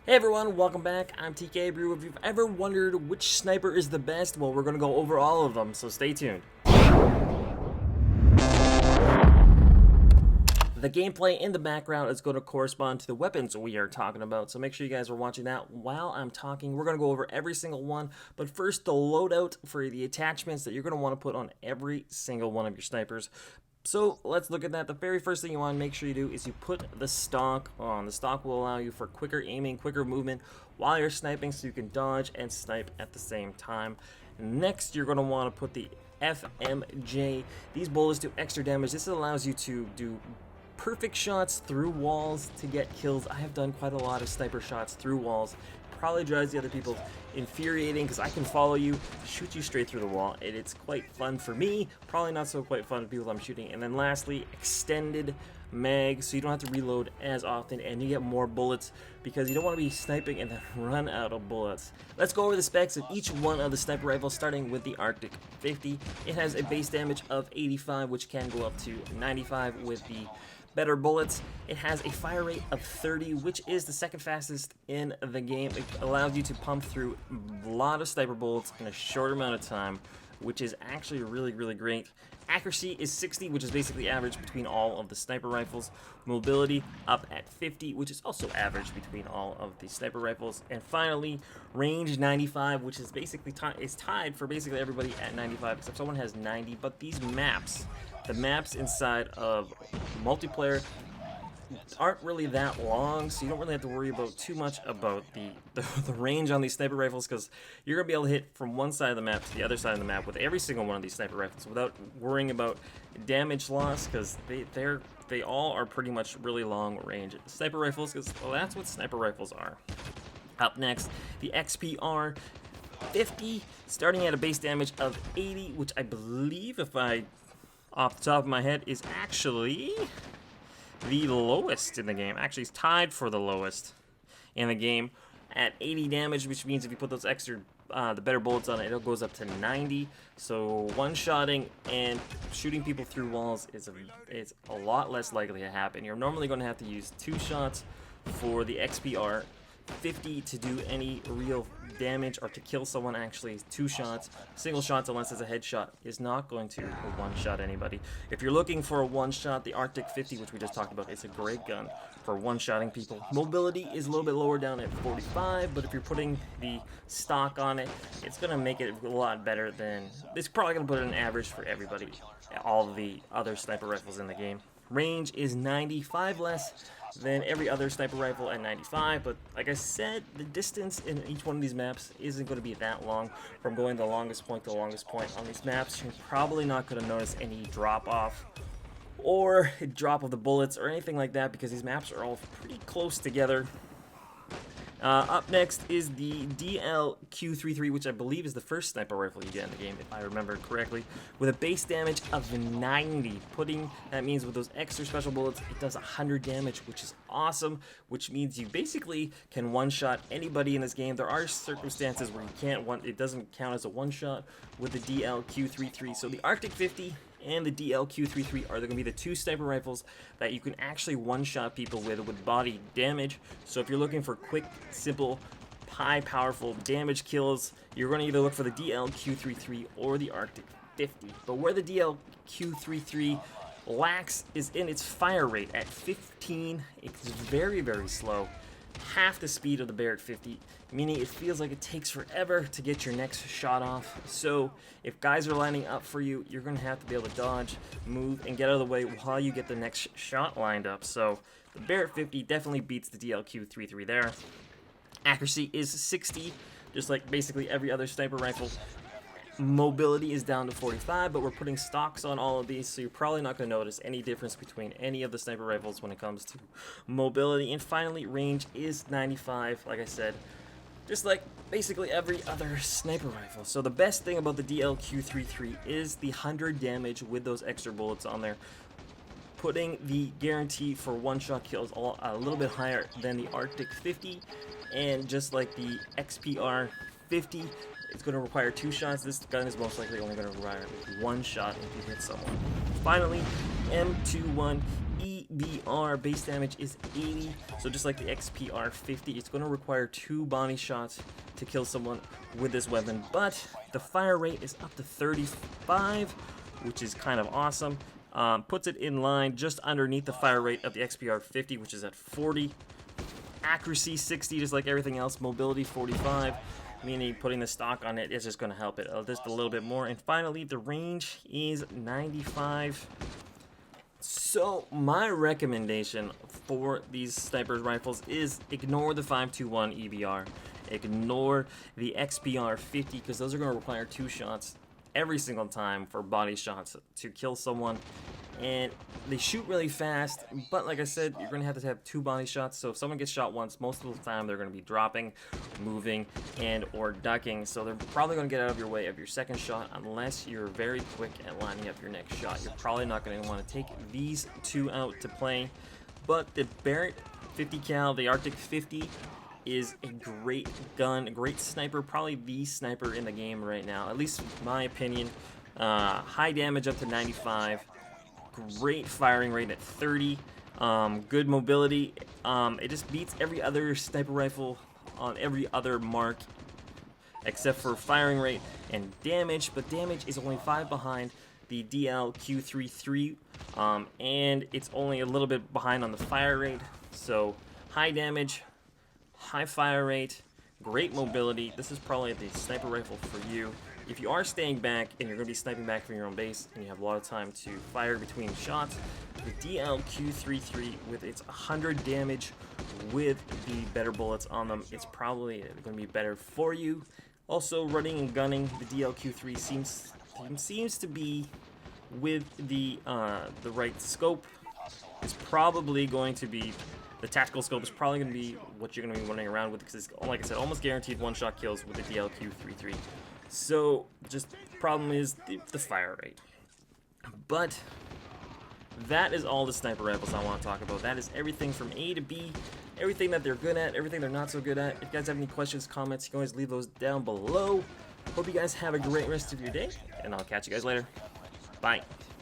Hey everyone, welcome back. I'm TKA Brew. If you've ever wondered which sniper is the best, well, we're going to go over all of them, so stay tuned. The gameplay in the background is going to correspond to the weapons we are talking about, so make sure you guys are watching that while I'm talking. We're going to go over every single one, but first the loadout for the attachments that you're going to want to put on every single one of your snipers. So let's look at that. The very first thing you want to make sure you do is you put the stock on. The stock will allow you for quicker aiming, quicker movement while you're sniping, so you can dodge and snipe at the same time. Next, you're going to want to put the FMJ. These bullets do extra damage. This allows you to do perfect shots through walls to get kills. I have done quite a lot of sniper shots through walls. Probably drives the other people infuriating because I can follow you, shoot you straight through the wall, and it's quite fun for me. Probably not so quite fun for people I'm shooting. And then lastly, extended mag, so you don't have to reload as often and you get more bullets because you don't want to be sniping and then run out of bullets. Let's go over the specs of each one of the sniper rifles, starting with the Arctic 50. It has a base damage of 85, which can go up to 95 with the better bullets. It has a fire rate of 30, which is the second fastest in the game. It allows you to pump through a lot of sniper bullets in a short amount of time, which is actually really great. Accuracy is 60, which is basically average between all of the sniper rifles. Mobility up at 50, which is also average between all of the sniper rifles. And finally, range 95, which is basically tied for basically everybody at 95, except someone has 90. But these maps, the maps inside of multiplayer, aren't really that long, so you don't really have to worry about too much about the range on these sniper rifles, because you're going to be able to hit from one side of the map to the other side of the map with every single one of these sniper rifles without worrying about damage loss, because they all are pretty much really long range sniper rifles, because well, that's what sniper rifles are. Up next, the XPR 50, starting at a base damage of 80, which I believe, if I off the top of my head, is actually the lowest in the game. Actually, it's tied for the lowest in the game at 80 damage, which means if you put those extra, the better bullets on it, it goes up to 90. So one-shotting and shooting people through walls is a lot less likely to happen. You're normally going to have to use 2 shots for the XPR 50 to do any real damage or to kill someone. Actually, 2 shots. Single shots, unless it's a headshot, is not going to one-shot anybody. If you're looking for a one-shot, the Arctic 50, which we just talked about, is a great gun for one-shotting people. Mobility is a little bit lower down at 45, but if you're putting the stock on it, it's going to make it a lot better than... It's probably going to put it in average for everybody, all of the other sniper rifles in the game. Range is 95 less than every other sniper rifle at 95, but like I said, the distance in each one of these maps isn't going to be that long. From going the longest point to the longest point on these maps, you're probably not going to notice any drop off or drop of the bullets or anything like that, because these maps are all pretty close together. Up next is the DLQ-33, which I believe is the first sniper rifle you get in the game, if I remember correctly, with a base damage of 90. That means with those extra special bullets, it does 100 damage, which is awesome, which means you basically can one-shot anybody in this game. There are circumstances where you can't it doesn't count as a one-shot with the DLQ-33. So the Arctic 50 and the DLQ-33 are going to be the 2 sniper rifles that you can actually one-shot people with body damage. So if you're looking for quick, simple, high, powerful damage kills, you're going to either look for the DLQ-33 or the Arctic 50. But where the DLQ-33 lacks is in its fire rate at 15. It's very slow. Half the speed of the Barrett 50, meaning it feels like it takes forever to get your next shot off. So if guys are lining up for you, you're going to have to be able to dodge, move, and get out of the way while you get the next shot lined up. So the Barrett 50 definitely beats the DLQ-33 there. Accuracy is 60, just like basically every other sniper rifle. Mobility is down to 45, but we're putting stocks on all of these, so you're probably not going to notice any difference between any of the sniper rifles when it comes to mobility. And finally, range is 95, like I said, just like basically every other sniper rifle. So the best thing about the DLQ-33 is the 100 damage with those extra bullets on there, putting the guarantee for one-shot kills a little bit higher than the Arctic 50, and just like the XPR 50, it's going to require 2 shots. This gun is most likely only going to require 1 shot if you hit someone. Finally, M21E EBR base damage is 80, so just like the XPR 50, it's going to require 2 body shots to kill someone with this weapon, but the fire rate is up to 35, which is kind of awesome. Puts it in line just underneath the fire rate of the XPR 50, which is at 40. Accuracy 60, just like everything else. Mobility 45, meaning putting the stock on it is just going to help it just a little bit more. And finally, the range is 95. So my recommendation for these sniper rifles is ignore the 5.21 EBR, ignore the XPR 50, because those are going to require 2 shots every single time for body shots to kill someone, and they shoot really fast, but like I said, you're going to have 2 body shots, so if someone gets shot once, most of the time they're going to be dropping, moving, and or ducking, so they're probably going to get out of your way of your second shot unless you're very quick at lining up your next shot. You're probably not going to want to take these 2 out to play, but the Barrett 50 cal, the Arctic 50, is a great gun, a great sniper, probably the sniper in the game right now, at least in my opinion. High damage up to 95, great firing rate at 30, good mobility. It just beats every other sniper rifle on every other mark except for firing rate and damage, but damage is only 5 behind the DL-Q33, and it's only a little bit behind on the fire rate. So high damage, high fire rate, great mobility. This is probably the sniper rifle for you. If you are staying back and you're going to be sniping back from your own base and you have a lot of time to fire between shots, the DL-Q33 with its 100 damage with the better bullets on them, it's probably going to be better for you. Also, running and gunning, the DL-Q3 seems to be with the right scope. It's probably going to be the tactical scope is probably going to be what you're going to be running around with, because it's, like I said, almost guaranteed one-shot kills with the DL-Q33. So, just problem is the fire rate. But that is all the sniper rifles I want to talk about. That is everything from A to B, everything that they're good at, everything they're not so good at. If you guys have any questions, comments, you can always leave those down below. Hope you guys have a great rest of your day, and I'll catch you guys later. Bye.